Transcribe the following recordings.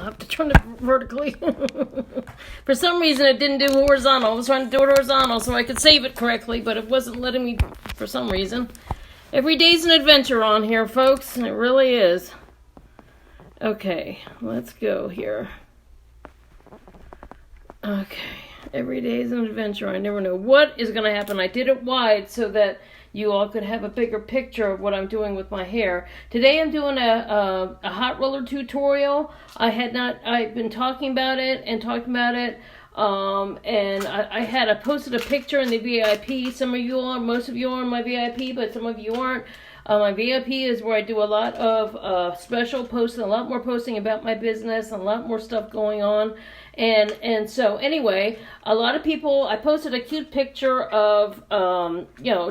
I'll have to turn it vertically. For some reason, it didn't do horizontal. I was trying to do it horizontal so I could save it correctly, but it wasn't letting me for some reason. Every day's an adventure on here, folks. It really is. Okay, let's go here. Okay, every day is an adventure. I never know what is going to happen. I did it wide so that you all could have a bigger picture of what I'm doing with my hair. Today I'm doing a hot roller tutorial. I've been talking about it, and I posted a picture in the VIP. Some of you are, most of you are in my VIP, but some of you aren't. My VIP is where I do a lot of special posting, a lot more posting about my business, and a lot more stuff going on. And so anyway, a lot of people, I posted a cute picture of,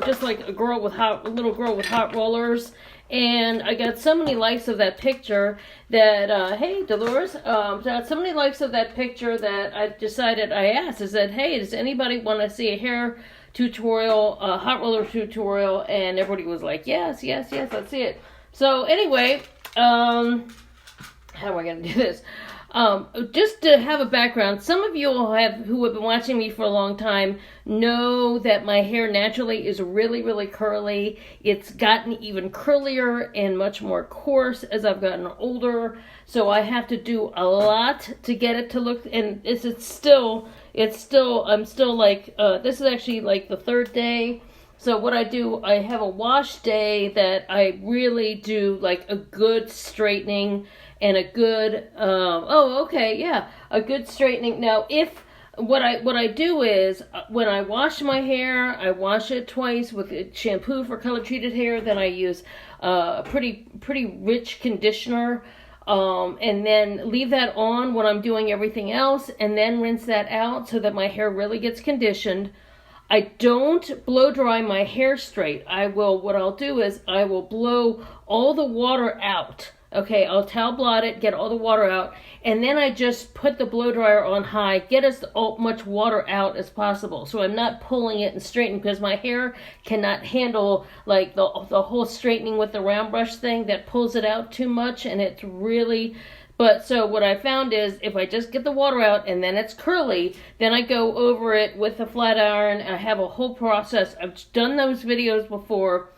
just like a little girl with hot rollers. And I got so many likes of that picture that, hey, Dolores, I got so many likes of that picture that I decided, I said, hey, does anybody want to see a hair tutorial, hot roller tutorial? And everybody was like, yes, let's see it. So anyway, how am I going to do this? Just to have a background, some of you who have been watching me for a long time know that my hair naturally is really, really curly. It's gotten even curlier and much more coarse as I've gotten older. So I have to do a lot to get it to look, and I'm still like, this is actually like the third day. So what I do, I have a wash day that I really do like a good straightening and a good, a good straightening. Now, what I do is, when I wash my hair, I wash it twice with shampoo for color treated hair. Then I use a pretty rich conditioner, and then leave that on when I'm doing everything else, and then rinse that out so that my hair really gets conditioned. I don't blow dry my hair straight. What I'll do is I will blow all the water out. Okay, I'll towel blot it, get all the water out, and then I just put the blow dryer on high, get as much water out as possible. So I'm not pulling it and straightening, because my hair cannot handle like the whole straightening with the round brush thing that pulls it out too much, and it's really... But so what I found is, if I just get the water out and then it's curly, then I go over it with a flat iron. I have a whole process. I've done those videos before.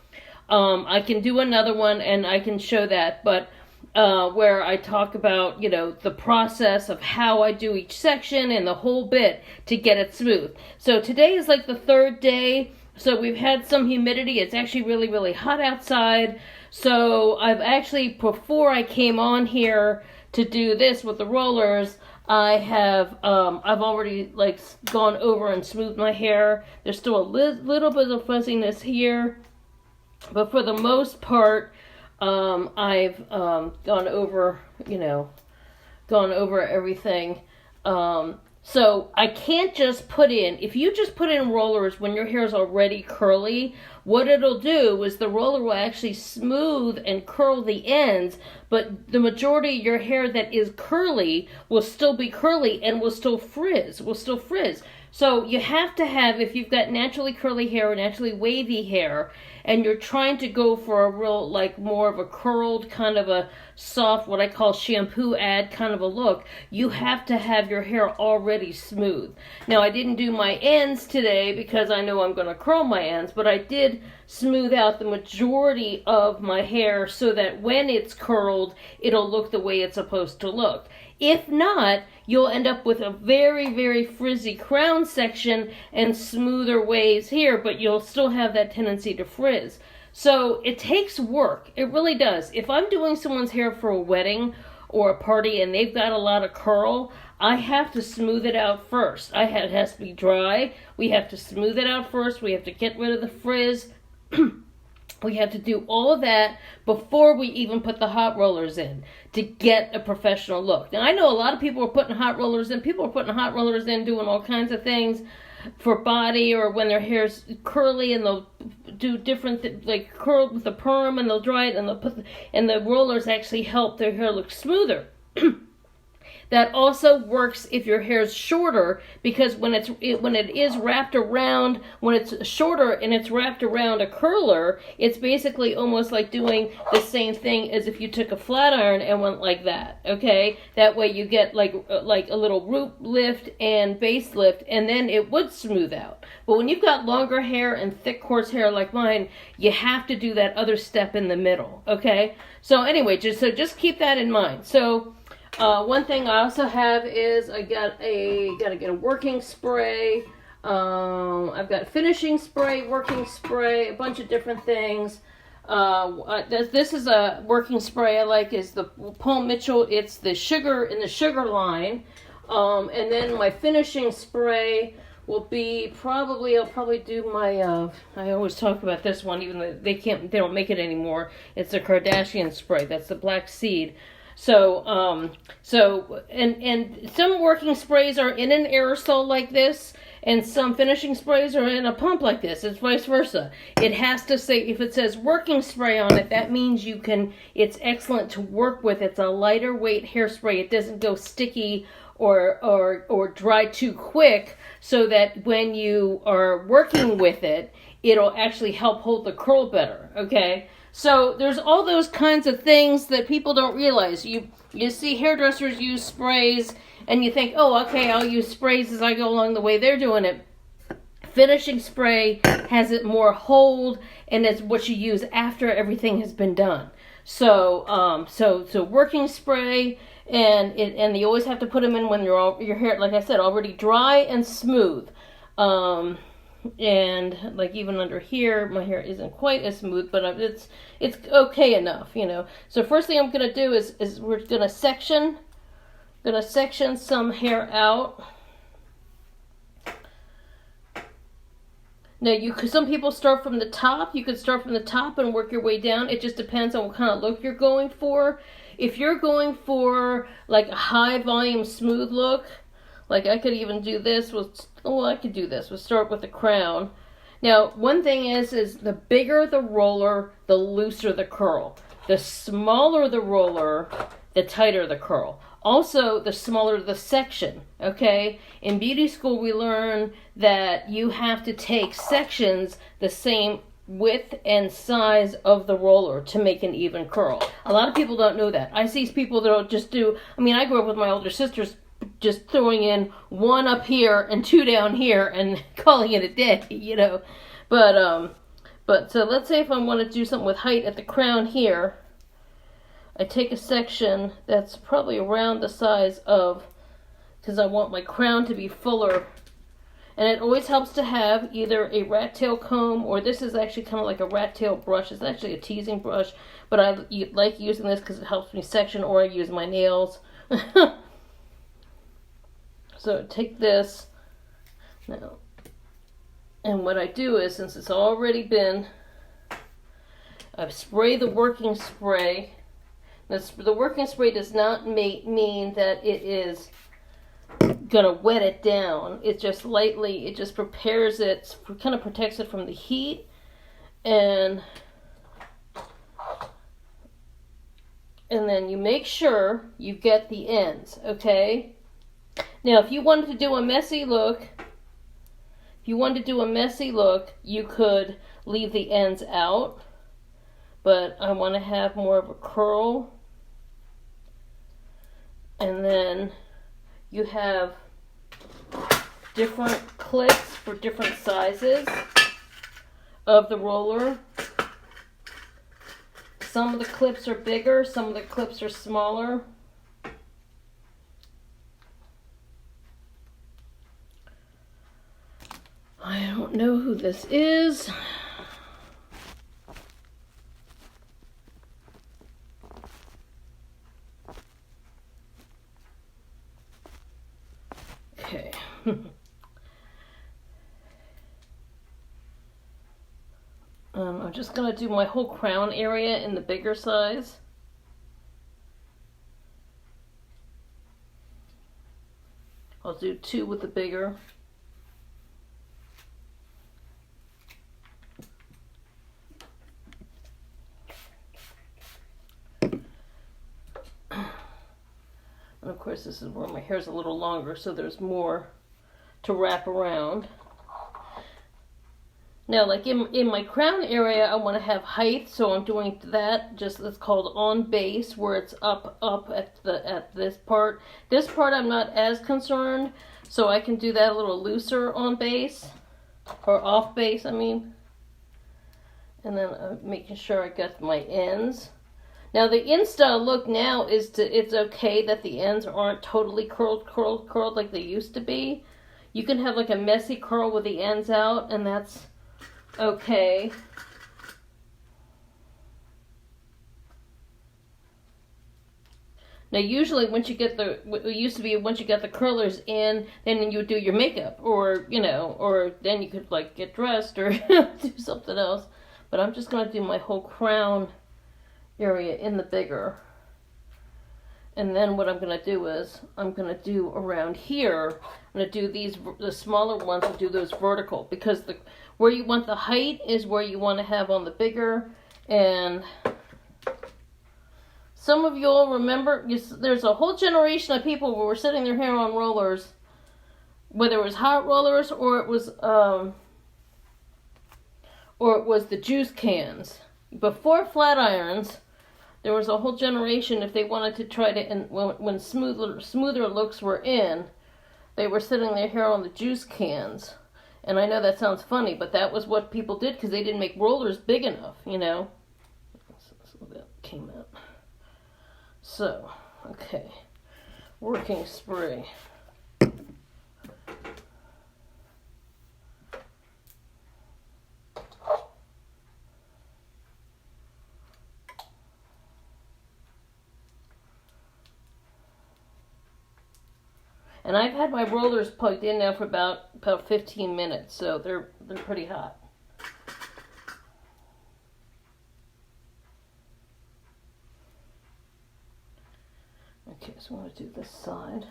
I can do another one and I can show that, but where I talk about, the process of how I do each section and the whole bit to get it smooth. So today is like the third day. So we've had some humidity. It's actually really, really hot outside. So I've actually, before I came on here to do this with the rollers, I've already like gone over and smoothed my hair. There's still a little bit of fuzziness here, but for the most part, I've gone over everything. So I can't just if you just put in rollers when your hair is already curly, what it'll do is the roller will actually smooth and curl the ends, but the majority of your hair that is curly will still be curly and will still frizz. So you have to have, if you've got naturally curly hair or naturally wavy hair, and you're trying to go for a real, like, more of a curled, kind of a soft, what I call shampoo ad kind of a look, you have to have your hair already smooth. Now, I didn't do my ends today because I know I'm going to curl my ends, but I did smooth out the majority of my hair so that when it's curled, it'll look the way it's supposed to look. If not, you'll end up with a very, very frizzy crown section and smoother waves here, but you'll still have that tendency to frizz. So it takes work. It really does. If I'm doing someone's hair for a wedding or a party and they've got a lot of curl, I have to smooth it out first. It has to be dry. We have to smooth it out first. We have to get rid of the frizz. We have to do all of that before we even put the hot rollers in to get a professional look. Now, I know a lot of people are putting hot rollers in. People are putting hot rollers in, doing all kinds of things for body, or when their hair's curly, and they'll do different like curl with the perm, and they'll dry it, and they'll and the rollers actually help their hair look smoother. That also works if your hair is shorter, because when it is wrapped around, when it's shorter and it's wrapped around a curler, it's basically almost like doing the same thing as if you took a flat iron and went like that. Okay, that way you get like a little root lift and base lift, and then it would smooth out. But when you've got longer hair and thick coarse hair like mine, you have to do that other step in the middle. Okay, so anyway, just keep that in mind. So one thing I also have is I gotta get a working spray. I've got finishing spray, working spray, a bunch of different things. This is a working spray I like, is the Paul Mitchell. It's the sugar in the sugar line. And then my finishing spray will be I'll probably do my, I always talk about this one, even though they don't make it anymore. It's the Kardashian spray. That's the black seed. So and some working sprays are in an aerosol like this, and some finishing sprays are in a pump like this. It's vice versa. It has to say, if it says working spray on it, that means it's excellent to work with. It's a lighter weight hairspray. It doesn't go sticky or dry too quick, so that when you are working with it, it'll actually help hold the curl better. Okay? So there's all those kinds of things that people don't realize. You see hairdressers use sprays, and you think, oh, okay, I'll use sprays as I go along the way they're doing it. Finishing spray has it more hold, and it's what you use after everything has been done. So working spray, and you always have to put them in when your hair, like I said, already dry and smooth. And like even under here, my hair isn't quite as smooth, but it's okay enough, you know. So first thing I'm gonna do is we're gonna section some hair out. Now some people start from the top. You could start from the top and work your way down. It just depends on what kind of look you're going for. If you're going for like a high volume smooth look, like I could even do this I could do this. We'll start with the crown. Now, one thing is the bigger the roller, the looser the curl. The smaller the roller, the tighter the curl. Also, the smaller the section, okay? In beauty school, we learn that you have to take sections the same width and size of the roller to make an even curl. A lot of people don't know that. I see people that'll just do, I grew up with my older sisters just throwing in one up here and two down here and calling it a day, you know. But so let's say if I want to do something with height at the crown here, I take a section that's probably around the size of, because I want my crown to be fuller. And it always helps to have either a rat tail comb, or this is actually kind of like a rat tail brush. It's actually a teasing brush, but I like using this because it helps me section, or I use my nails. So take this now, and what I do is, since it's already been, I spray the working spray. The working spray does not mean that it is gonna wet it down. It just lightly, it just prepares it, kind of protects it from the heat, and then you make sure you get the ends, okay? Now, if you wanted to do a messy look, you could leave the ends out, but I want to have more of a curl. And then you have different clips for different sizes of the roller. Some of the clips are bigger, some of the clips are smaller. I don't know who this is. Okay. I'm just going to do my whole crown area in the bigger size. I'll do two with the bigger. And of course this is where my hair's a little longer, so there's more to wrap around. Now, like in my crown area, I want to have height, so I'm doing that. Just it's called on base, where it's up at this part. This part I'm not as concerned, so I can do that a little looser on base, or off base, I mean. And then making sure I got my ends. Now the in-style look now is it's okay that the ends aren't totally curled like they used to be. You can have like a messy curl with the ends out, and that's okay. Now usually once you get it used to be once you got the curlers in, then you would do your makeup, or or then you could like get dressed or do something else. But I'm just going to do my whole crown area in the bigger. And then what I'm going to do is I'm going to do around here, I'm going to do the smaller ones and do those vertical, because where you want the height is where you want to have on the bigger. And some of you all remember, there's a whole generation of people who were setting their hair on rollers, whether it was hot rollers or it was the juice cans. Before flat irons, there was a whole generation, if they wanted to try to, and when smoother looks were in, they were setting their hair on the juice cans. And I know that sounds funny, but that was what people did because they didn't make rollers big enough, So that came out. So, okay. Working spray. And I've had my rollers plugged in now for about 15 minutes, so they're pretty hot. Okay, so I'm going to do this side.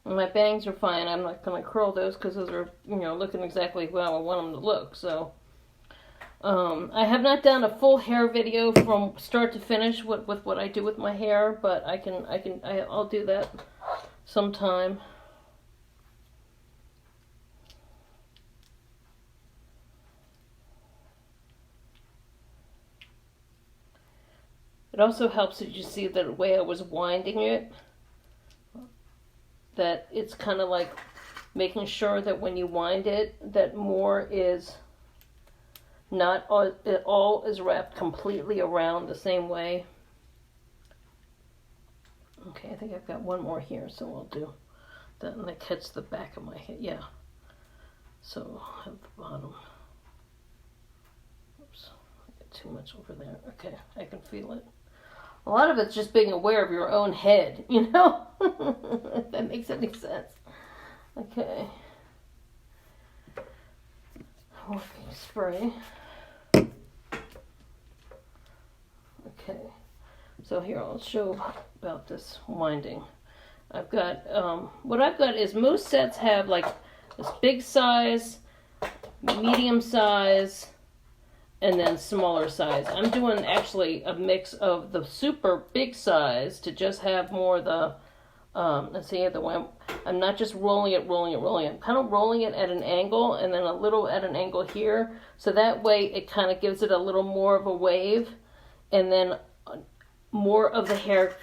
And my bangs are fine. I'm not going to curl those because those are, looking exactly how I want them to look. So I have not done a full hair video from start to finish with what I do with my hair, but I'll do that sometime. It also helps that you see the way I was winding it, that it's kind of like making sure that when you wind it, that more is not all is wrapped completely around the same way. Okay, I think I've got one more here, so I'll do that, and that cuts the back of my head. Yeah. So I'll have the bottom. Oops, I got too much over there. Okay, I can feel it. A lot of it's just being aware of your own head, if that makes any sense. Okay. Working spray. Okay, so here I'll show about this winding. I've got, what I've got is most sets have like this big size, medium size, and then smaller size. I'm doing actually a mix of the super big size to just have more of the, let's see, the way I'm not just rolling it. I'm kind of rolling it at an angle and then a little at an angle here. So that way it kind of gives it a little more of a wave, and then more of the hair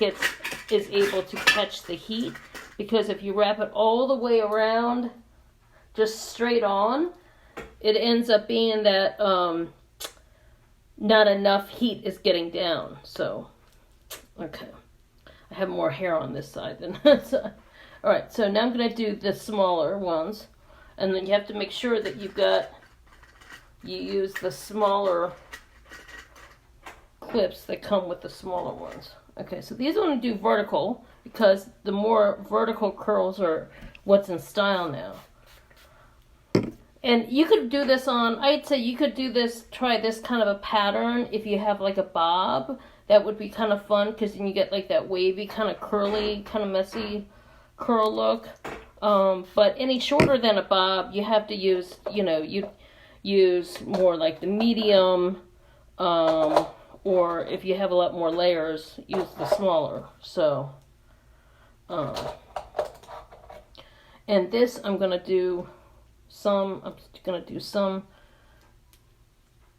is able to catch the heat, because if you wrap it all the way around, just straight on, it ends up being that not enough heat is getting down. So, okay. I have more hair on this side than that side. Alright, so now I'm going to do the smaller ones. And then you have to make sure that you use the smaller clips that come with the smaller ones. Okay, so these I want to do vertical, because the more vertical curls are what's in style now. And you could do this on, I'd say you could do this, try this kind of a pattern if you have like a bob. That would be kind of fun, because then you get like that wavy, kind of curly, kind of messy curl look. But any shorter than a bob, you have to use, you use more like the medium, or if you have a lot more layers, use the smaller. So, and this I'm going to do some,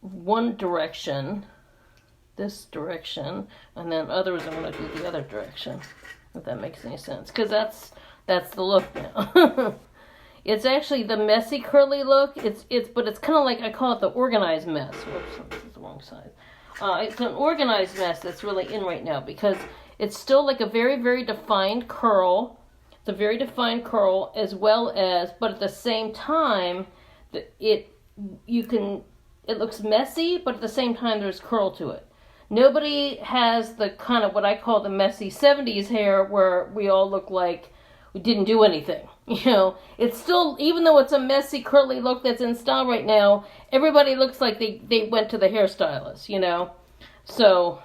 one direction, this direction, and then others I'm going to do the other direction, if that makes any sense, because that's the look now. It's actually the messy curly look. But it's kind of like, I call it the organized mess. Whoops, this is the wrong side. It's an organized mess that's really in right now, because it's still like a very, very defined curl. It's a very defined curl, as well as, but at the same time, it looks messy, but at the same time there's curl to it. Nobody has the kind of what I call the messy 70s hair, where we all look like we didn't do anything. You know, it's still, even though it's a messy curly look that's in style right now, everybody looks like they went to the hairstylist, you know. So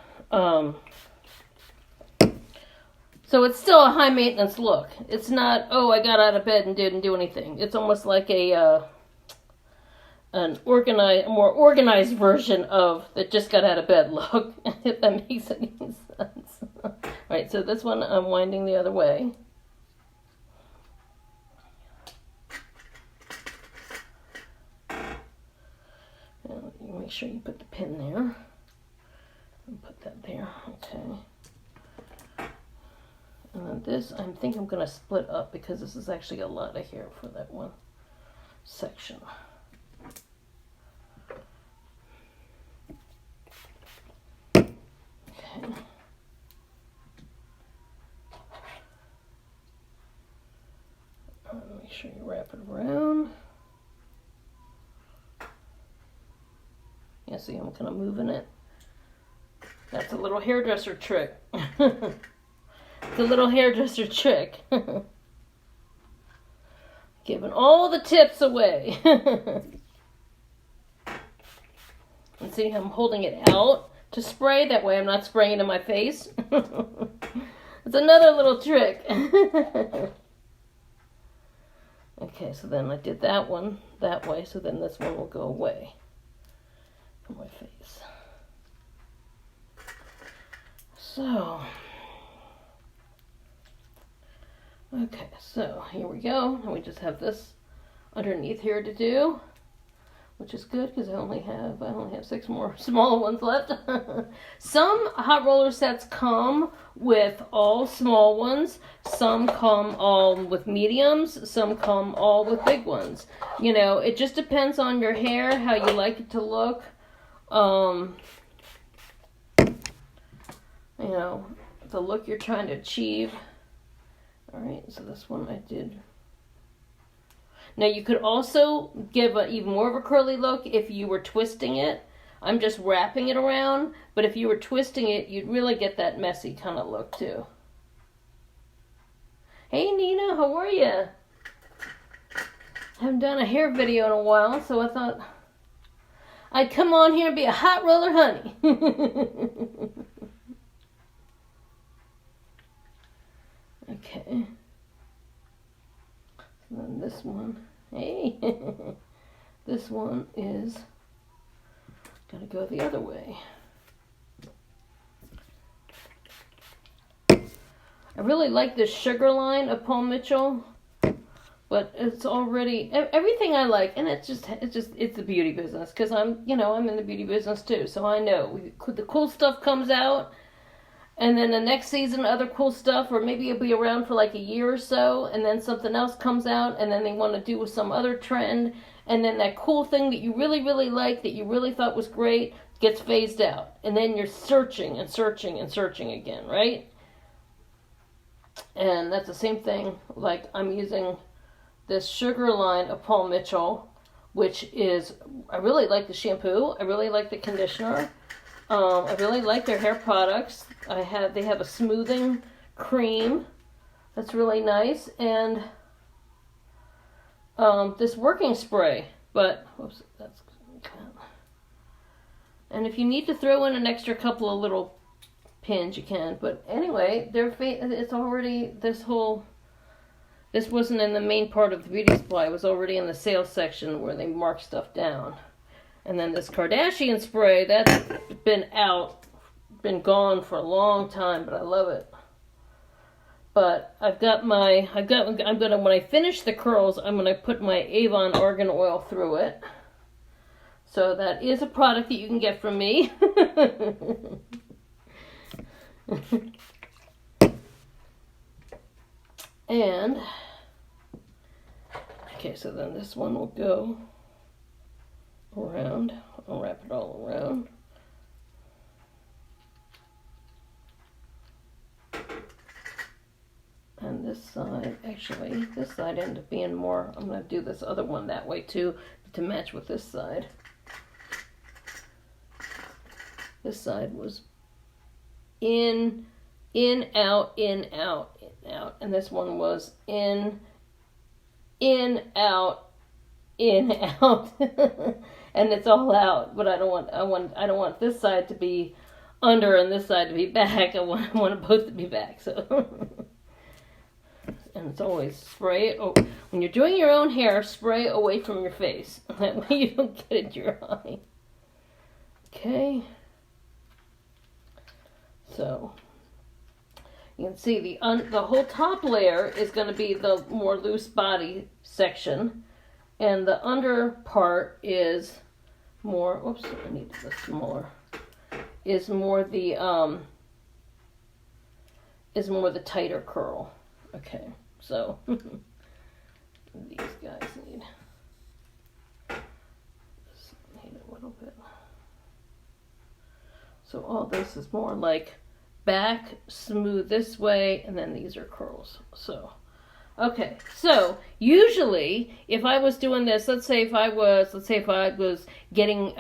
it's still a high maintenance look. It's not, oh, I got out of bed and didn't do anything. It's almost like a more organized version of the just got out of bed look, if that makes any sense. Right, so this one I'm winding the other way. Make sure you put the pin there. And put that there. Okay. And then this, I think I'm going to split up, because this is actually a lot of hair for that one section. Okay. Make sure you wrap it around. Yeah, see, I'm kind of moving it. That's a little hairdresser trick. It's a little hairdresser trick. Giving all the tips away. And see, I'm holding it out to spray. That way I'm not spraying it in my face. It's another little trick. Okay, so then I did that one that way, so then this one will go away from my face. So, okay, so here we go. And we just have this underneath here to do, which is good, because I only have 6 more smaller ones left. Some hot roller sets come with all small ones. Some come all with mediums. Some come all with big ones. You know, it just depends on your hair, how you like it to look. You know, the look you're trying to achieve. Alright, so this one I did. Now you could also give even more of a curly look if you were twisting it. I'm just wrapping it around, but if you were twisting it, you'd really get that messy kind of look too. Hey Nina, how are you? Haven't done a hair video in a while, so I thought I'd come on here and be a hot roller honey. Okay. And then this one, hey, this one is gonna go the other way. I really like this sugar line of Paul Mitchell, but it's already everything I like, and it's the beauty business, because I'm in the beauty business too, so I know the cool stuff comes out. And then the next season, other cool stuff, or maybe it'll be around for like a year or so, and then something else comes out, and then they want to do with some other trend, and then that cool thing that you really, really like, that you really thought was great, gets phased out. And then you're searching and searching and searching again, right? And that's the same thing, like I'm using this sugar line of Paul Mitchell, which is, I really like the shampoo, I really like the conditioner. I really like their hair products. They have a smoothing cream that's really nice, and this working spray. But whoops, and if you need to throw in an extra couple of little pins, you can. But anyway, it's already this wasn't in the main part of the beauty supply. It was already in the sales section where they mark stuff down. And then this Kardashian spray, that's been out been gone for a long time, but I love it. But I'm gonna, when I finish the curls, I'm gonna put my Avon argan oil through it. So that is a product that you can get from me. And, okay, so then this one will go around. I'll wrap it all around. And this side, actually, this side ended up being more, I'm going to do this other one that way too, to match with this side. This side was in, out, in, out, in, out. And this one was in, out, in, out. And it's all out, but I don't want this side to be under and this side to be back. I want them both to be back, so. And it's always spray it. Oh, when you're doing your own hair, spray away from your face. That way you don't get it into your eye. Okay. So you can see the whole top layer is going to be the more loose body section, and the under part is more. Oops, I need this smaller. Is more the tighter curl. Okay. So, these guys need a little bit. So all this is more like back, smooth this way, and then these are curls. So, okay. So, usually, if I was doing this, let's say if I was doing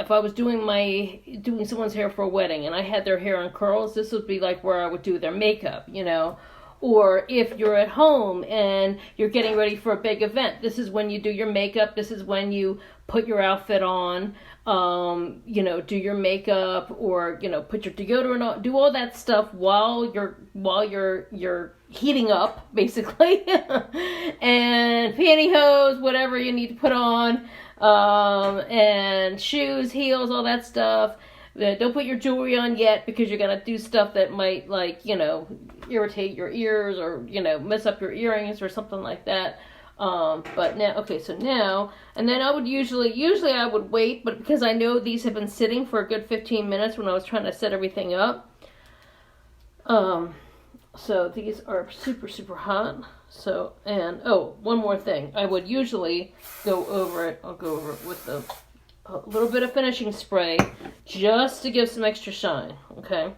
someone's hair for a wedding, and I had their hair in curls, this would be like where I would do their makeup, you know. Or if you're at home and you're getting ready for a big event, this is when you do your makeup. This is when you put your outfit on, do your makeup, or, put your deodorant on, do all that stuff while you're heating up, basically. And pantyhose, whatever you need to put on, and shoes, heels, all that stuff. Don't put your jewelry on yet, because you're going to do stuff that might, irritate your ears, or, mess up your earrings or something like that. But now, okay, so now, and then I would usually I would wait, but because I know these have been sitting for a good 15 minutes when I was trying to set everything up. So these are super, super hot. So, and, one more thing. I would usually go over it. I'll go over it with a little bit of finishing spray, just to give some extra shine, okay?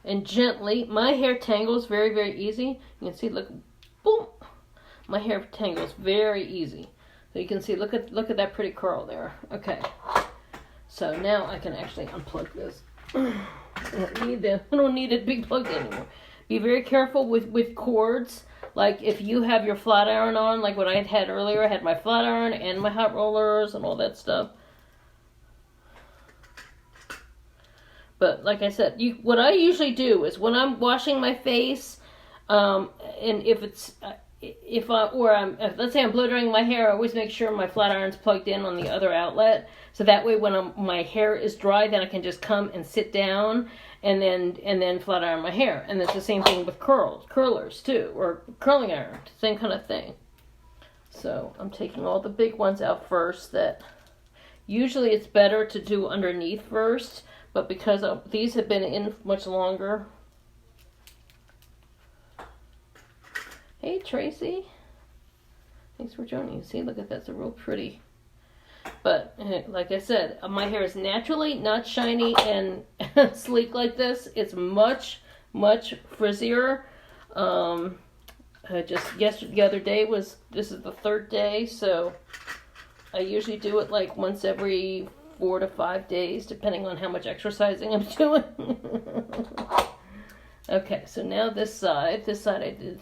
And gently, my hair tangles very, very easy. You can see, look, boom, my hair tangles very easy. So you can see, look at that pretty curl there. Okay, so now I can actually unplug this. I don't need it to be plugged anymore. Be very careful with cords. Like if you have your flat iron on, like what I had earlier, I had my flat iron and my hot rollers and all that stuff. But like I said, what I usually do is when I'm washing my face, and let's say I'm blow drying my hair, I always make sure my flat iron's plugged in on the other outlet. So that way when my hair is dry, then I can just come and sit down and then flat iron my hair. And it's the same thing with curlers too, or curling iron, same kind of thing. So I'm taking all the big ones out first. That usually it's better to do underneath first, but because these have been in much longer. Hey Tracy, thanks for joining. See, look at that, it's a real pretty. But like I said, my hair is naturally not shiny and sleek like this. It's much, much frizzier. The other day this is the third day, so I usually do it like once every 4 to 5 days, depending on how much exercising I'm doing. Okay, so now this side I did.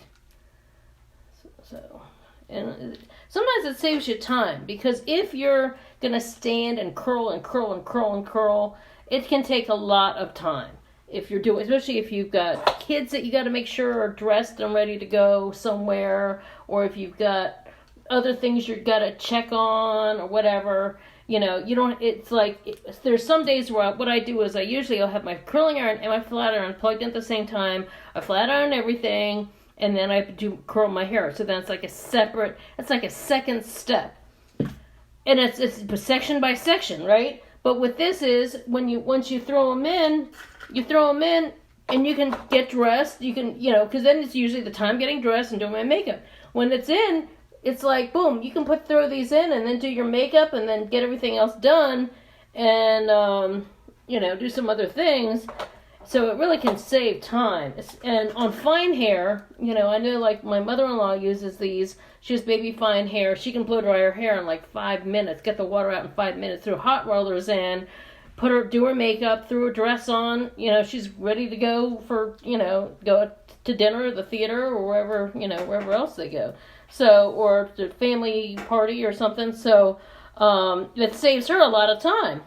So, and sometimes it saves you time, because if you're gonna stand and curl and curl and curl and curl, it can take a lot of time. If you're doing, especially if you've got kids that you got to make sure are dressed and ready to go somewhere, or if you've got other things you've got to check on or whatever, You know, you don't, it's like, there's some days where what I do is I'll have my curling iron and my flat iron plugged in at the same time. I flat iron everything, and then I do curl my hair. So then it's like a second step. And it's section by section, right? But what this is, once you throw them in, and you can get dressed. You can, because then it's usually the time getting dressed and doing my makeup. When it's in, it's like, boom, you can throw these in and then do your makeup and then get everything else done and, do some other things. So it really can save time. And on fine hair, I know like my mother-in-law uses these. She has baby fine hair. She can blow dry her hair in like 5 minutes, get the water out in 5 minutes, throw hot rollers in, do her makeup, threw her dress on. She's ready to go for, go to dinner, the theater, or wherever else they go. So, or the family party or something. So, it saves her a lot of time,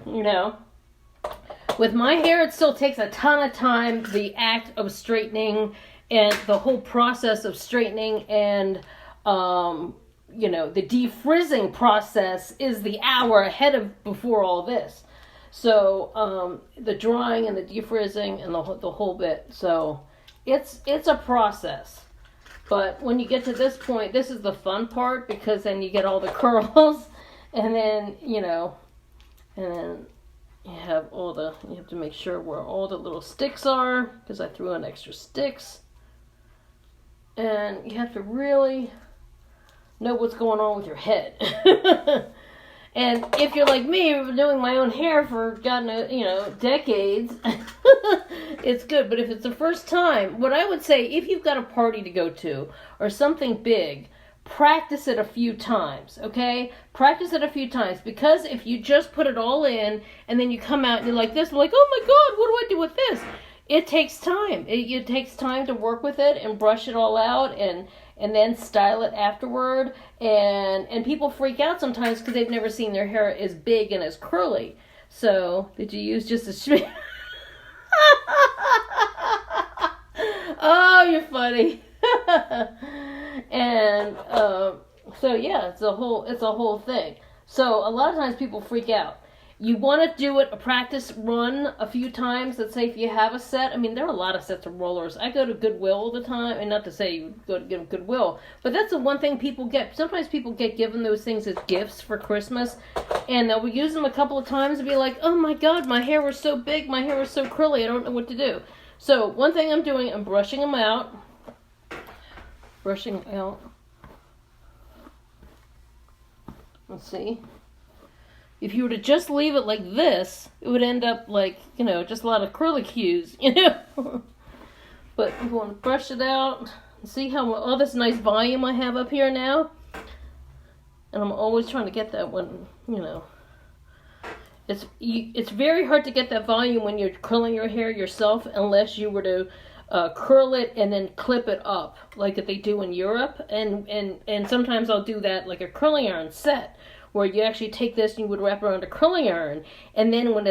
With my hair, it still takes a ton of time, the act of straightening and the whole process of straightening and, the defrizzing process is the hour ahead of before all this. So, the drying and the defrizzing and the whole bit. So, it's a process. But when you get to this point, this is the fun part because then you get all the curls and then, and then you have to make sure where all the little sticks are because I threw in extra sticks. And you have to really know what's going on with your head. And if you're like me, I've been doing my own hair for, God knows, decades, it's good. But if it's the first time, what I would say, if you've got a party to go to or something big, practice it a few times, okay? Practice it a few times, because if you just put it all in and then you come out and you're like this, like, oh my God, what do I do with this? It takes time. It takes time to work with it and brush it all out and then style it afterward. And people freak out sometimes because they've never seen their hair as big and as curly. So, did you use just a... Oh, you're funny. And so yeah, it's a whole thing. So a lot of times people freak out. You want to do it, a practice run a few times. Let's say if you have a set. I mean, there are a lot of sets of rollers. I go to Goodwill all the time, and not to say you go to Goodwill, but that's the one thing people get. Sometimes people get given those things as gifts for Christmas, and they'll use them a couple of times and be like, oh my God, my hair was so big, my hair was so curly, I don't know what to do. So one thing I'm doing, I'm brushing them out. Let's see. If you were to just leave it like this, it would end up like, just a lot of curlicues, But you want to brush it out. See how all this nice volume I have up here now? And I'm always trying to get that one, It's very hard to get that volume when you're curling your hair yourself, unless you were to curl it and then clip it up like they do in Europe. And sometimes I'll do that like a curling iron set, where you actually take this and you would wrap around a curling iron, and then when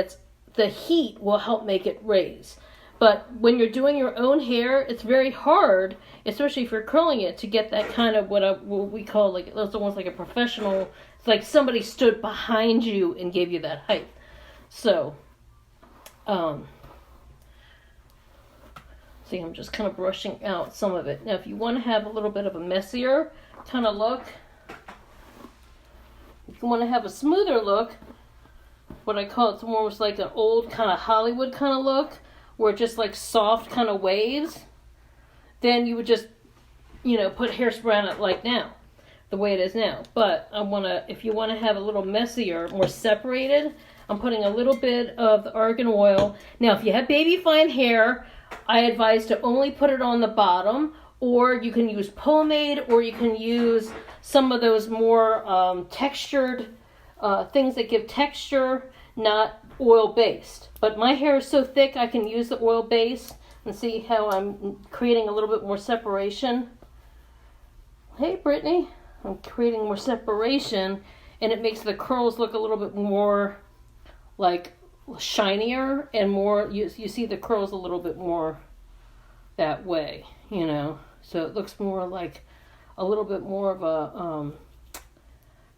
the heat will help make it raise. But when you're doing your own hair, it's very hard, especially if you're curling it, to get that kind of what we call, like, it's almost like a professional. It's like somebody stood behind you and gave you that height. So, see, I'm just kind of brushing out some of it. Now, if you want to have a little bit of a messier kind of look, if you want to have a smoother look, what I call it's more like an old kind of Hollywood kind of look, where just like soft kind of waves, then you would just, put hairspray on it like now, the way it is now. But if you want to have a little messier, more separated, I'm putting a little bit of the argan oil. Now, if you have baby fine hair, I advise to only put it on the bottom, or you can use pomade, or you can use some of those more textured things that give texture, not oil-based. But my hair is so thick, I can use the oil base. And see how I'm creating a little bit more separation. Hey, Brittany. I'm creating more separation, and it makes the curls look a little bit more like shinier and more, you see the curls a little bit more that way, So it looks more like a little bit more of a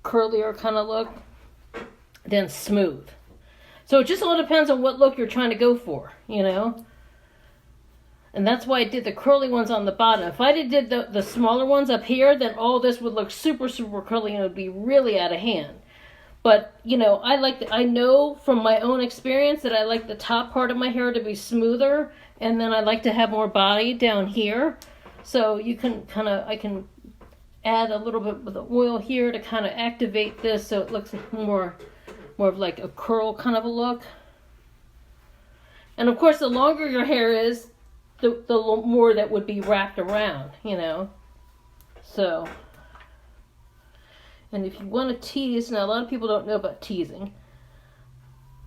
curlier kind of look. than smooth. So it just all depends on what look you're trying to go for, you know. And that's why I did the curly ones on the bottom. If I did the smaller ones up here, then all this would look super, super curly and it would be really out of hand. But, you know, I know from my own experience that I like the top part of my hair to be smoother, and then I like to have more body down here. So you can I can add a little bit of the oil here to kind of activate this so it looks more of like a curl kind of a look. And of course, the longer your hair is, the more that would be wrapped around, you know. So, and if you want to tease, now a lot of people don't know about teasing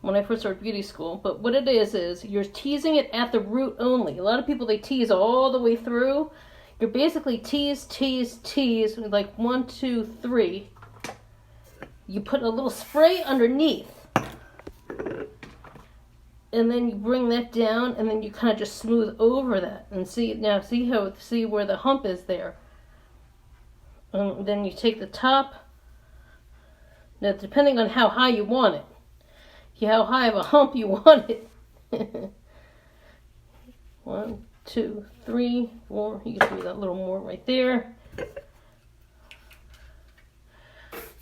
when I first started beauty school, but what it is you're teasing it at the root only. A lot of people, they tease all the way through. You're basically tease, like 1, 2, 3. You put a little spray underneath. And then you bring that down, and then you kind of just smooth over that. And see where the hump is there. And then you take the top. Now, depending on how high you want it. How high of a hump you want it. 1, 2, 3, 4. You can do that a little more right there.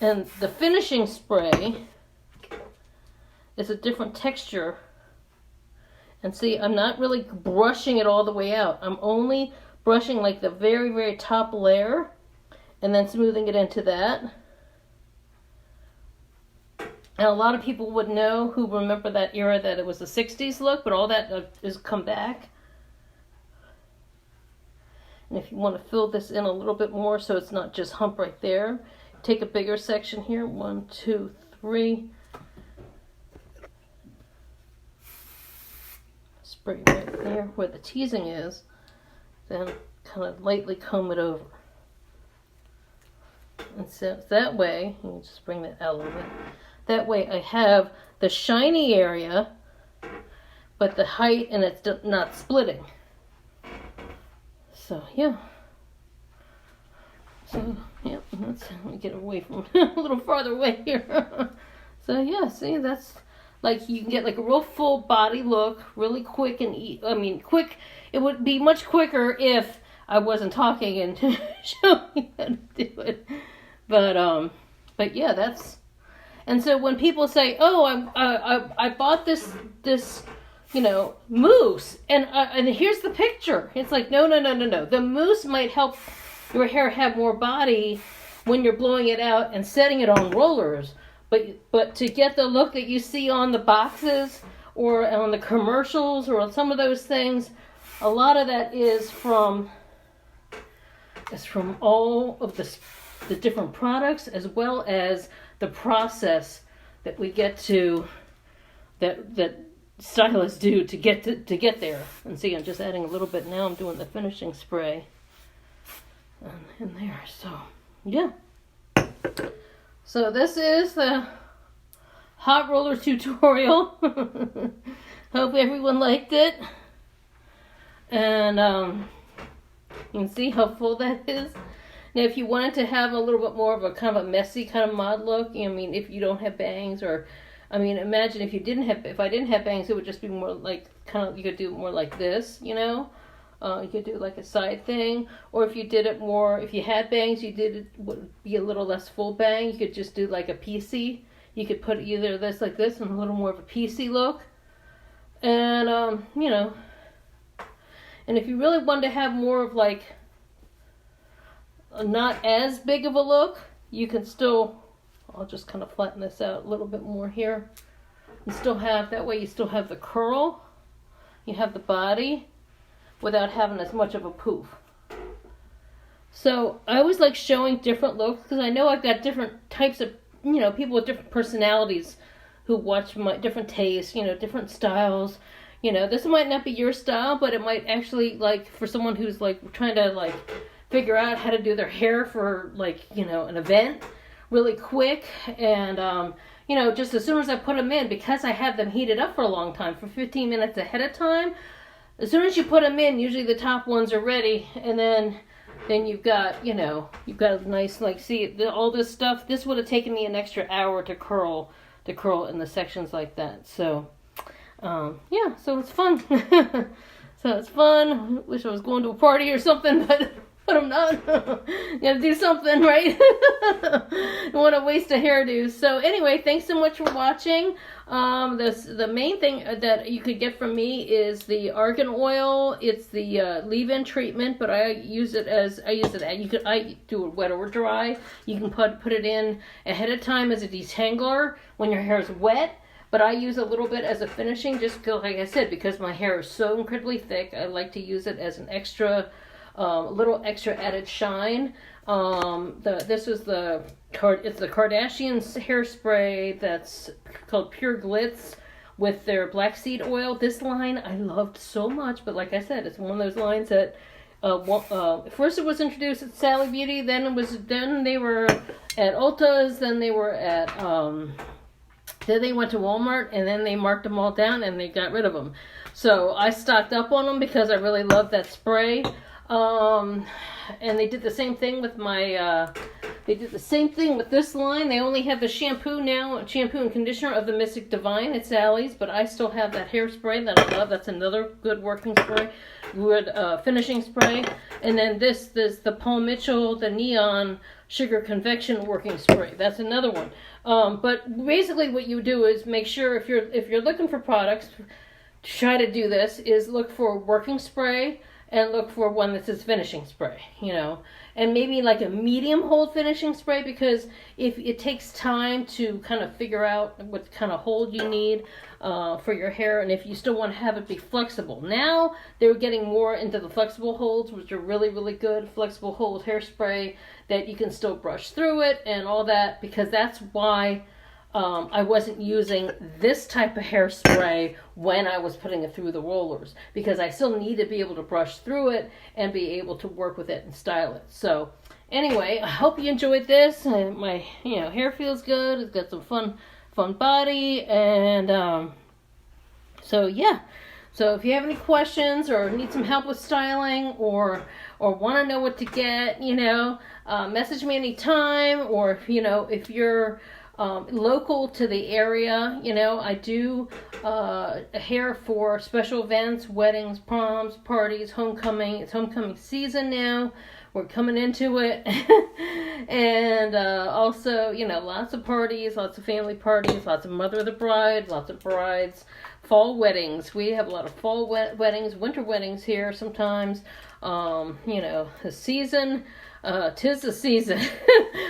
And the finishing spray is a different texture. And see, I'm not really brushing it all the way out. I'm only brushing like the very, very top layer and then smoothing it into that. And a lot of people would know who remember that era that it was the 60s look, but all that has come back. And if you want to fill this in a little bit more so it's not just hump right there, take a bigger section here. 1, 2, 3. Spray right there where the teasing is, then kind of lightly comb it over. And so that way, let me just bring that out a little bit. That way I have the shiny area, but the height and it's not splitting. So yeah. So yeah, let me get away from a little farther away here. So yeah, see, that's like you can get like a real full body look, really quick and quick. It would be much quicker if I wasn't talking and showing you how to do it. But yeah, that's. And so when people say, "Oh, I bought this mousse," and here's the picture, it's like no. The mousse might help your hair have more body when you're blowing it out and setting it on rollers. But to get the look that you see on the boxes or on the commercials or on some of those things, a lot of that is from all of the different products as well as the process that we get to that stylists do to get there. And see, I'm just adding a little bit now. I'm doing the finishing spray in there. So yeah. So this is the hot roller tutorial. Hope everyone liked it. And you can see how full that is. Now if you wanted to have a little bit more of a kind of a messy kind of mod look, I mean, if you don't have bangs, or I mean, imagine if I didn't have bangs, it would just be more like you could do it more like this, you know. You could do like a side thing, or if you did it more, if you had bangs, would be a little less full bang. You could just do like a PC. You could put either this like this and a little more of a PC look. And, and if you really wanted to have more of like not as big of a look, you can still, I'll just kind of flatten this out a little bit more here. And still have, that way you still have the curl, you have the body, without having as much of a poof. So I always like showing different looks because I know I've got different types of, people with different personalities who watch my different tastes, different styles. This might not be your style, but it might actually, like, for someone who's like trying to like figure out how to do their hair for like, an event really quick. And, just as soon as I put them in, because I have them heated up for a long time, for 15 minutes ahead of time, as soon as you put them in, usually the top ones are ready, and then you've got, you've got a nice, like, see, all this stuff, this would have taken me an extra hour to curl curl in the sections like that. So, yeah, so it's fun. So it's fun. Wish I was going to a party or something, but I'm not. You gotta do something, right? Don't want to waste a hairdo. So anyway, thanks so much for watching. The main thing that you could get from me is the argan oil. It's the leave-in treatment, but I use it. I do it wet or dry. You can put it in ahead of time as a detangler when your hair is wet. But I use a little bit as a finishing, just like I said, because my hair is so incredibly thick. I like to use it as an extra. A little extra added shine. This is it's the Kardashians hairspray that's called Pure Glitz with their black seed oil. This line I loved so much, but like I said, it's one of those lines that first it was introduced at Sally Beauty, then they were at Ulta's, then they were at then they went to Walmart, and then they marked them all down and they got rid of them. So I stocked up on them because I really love that spray. And they did the same thing with this line. They only have the shampoo now, shampoo and conditioner of the Mystic Divine at Sally's, but I still have that hairspray that I love. That's another good working spray, good finishing spray. And then this the Paul Mitchell, the Neon Sugar Convection working spray. That's another one. But basically what you do is make sure if you're looking for products, to try to do this is look for working spray, and look for one that says finishing spray, and maybe like a medium hold finishing spray, because if it takes time to kind of figure out what kind of hold you need for your hair, and if you still want to have it be flexible. Now they're getting more into the flexible holds, which are really, really good. Flexible hold hairspray that you can still brush through it and all that, because that's why I wasn't using this type of hairspray when I was putting it through the rollers, because I still need to be able to brush through it and be able to work with it and style it. So anyway, I hope you enjoyed this. My hair feels good. It's got some fun body, and so yeah. So if you have any questions or need some help with styling, or want to know what to get, message me anytime. Or if you're local to the area, I do hair for special events, weddings, proms, parties, homecoming. It's homecoming season now. We're coming into it. And also, lots of parties, lots of family parties, lots of mother of the bride, lots of brides, fall weddings. We have a lot of fall weddings, winter weddings here sometimes. The season. 'Tis the season.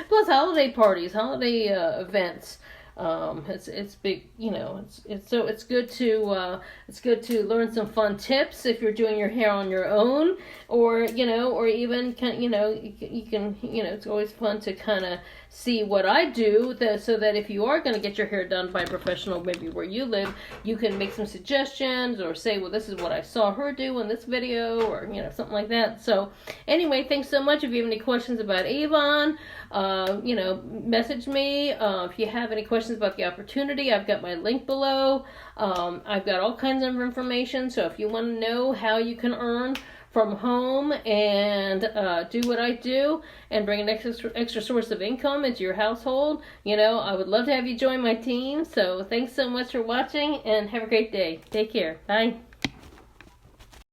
Plus holiday parties, holiday events. It's big, it's good to learn some fun tips if you're doing your hair on your own, or even you can it's always fun to kind of see what I do, so that if you are going to get your hair done by a professional, maybe where you live, you can make some suggestions or say, well, this is what I saw her do in this video, or something like that. So anyway, thanks so much. If you have any questions about Avon, message me. If you have any questions about the opportunity, I've got my link below. I've got all kinds of information, so if you want to know how you can earn from home and do what I do and bring an extra source of income into your household, I would love to have you join my team. So thanks so much for watching, and have a great day. Take care. Bye.